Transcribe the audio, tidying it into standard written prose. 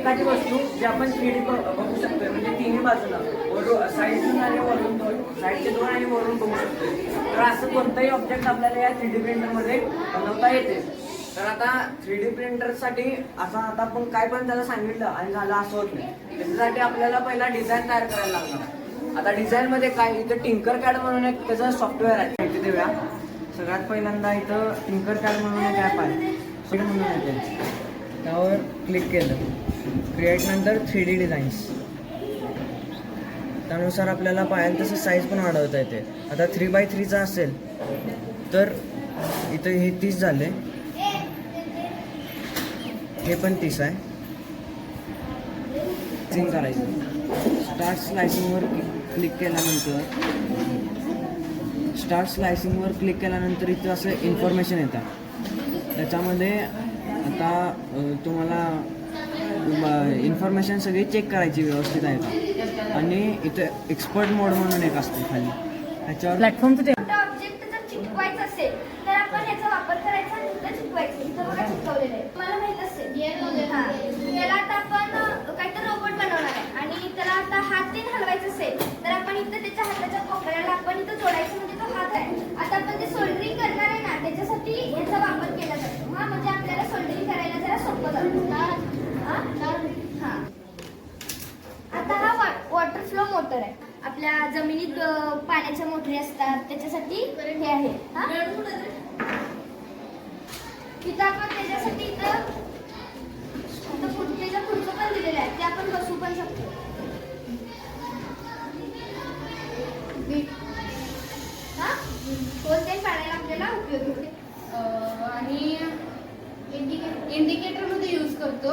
एखादी वस्तू जी आपण 3D बघू शकतोय, म्हणजे तिन्ही बाजूला वरून साईडून आणि वरून दोन, साईडचे दोन आणि वरून बघू शकतोय. तर असं कोणतंही ऑब्जेक्ट आपल्याला या 3D प्रिंटरमध्ये बनवता येते. तर आता 3D प्रिंटरसाठी असं आता आपण काय पण त्याला सांगितलं आणि झालं असं होत नाही. त्याच्यासाठी आपल्याला पहिला डिझाईन तयार करायला लागणार. आता डिझाईनमध्ये काय, इथं टिंकर कॅड म्हणून एक त्याचं सॉफ्टवेअर आहे, माहिती देऊया. सगळ्यात पहिल्यांदा इथं टिंकर कॅड म्हणून एक ॲप आहे, म्हणून येते. त्यावर क्लिक केलं, क्रिएट नंतर 3D डिझाईन्स. त्यानुसार आपल्याला पाहिजे तसं साईज पण वाढवता येते. आता 3x3 असेल तर इथं हे 30 झाले, हे पण 30 आहे. स्लायसिंग करायचं. स्टार्ट स्लायसिंगवर क्लिक केल्यानंतर इथं असं इन्फॉर्मेशन येतात. त्याच्यामध्ये आता तुम्हाला इन्फॉर्मेशन सगळी चेक करायची व्यवस्थित आहे का. आणि इथं एक्सपर्ट मोड म्हणून एक असते खाली, त्याच्यावर प्लॅटफॉर्मचं ते ऑब्जेक्ट जर चिटकवायचं असेल तर आपण ह्याचा वापर करायचा आणि इथं चिटकवायचं. इथं बघा चिटकवलेलं आहे, मला माहित असेल. त्याला आता आपण काहीतरी रोबोट बनवणार आहे आणि त्याला आता हात तीन हलवायचं असेल तर आपण इथं त्याच्या हाताच्या कोपऱ्याला आपण इथं जोडायचं, म्हणजे तो हात आहे. आता आपण जे सोल्डरिंग करणार आहे ना, त्याच्यासाठी याचा वापर केला जातो. म्हणजे आपल्याला सोल्डरिंग करायला जरा सोपं जातं. आता हा वॉटर फ्लो मोटर आहे. आपल्या जमिनीत पाण्याच्या मोटरी असतात, त्याच्यासाठी हे आहे. इथं आपण त्याच्यासाठी इथं पुढचं पण दिलेलं आहे, ते आपण बसू पण शकतो. कोणत्याही पाण्याला आपल्याला उपयोग होते. आणि इंडिकेटर मध्ये यूज करतो.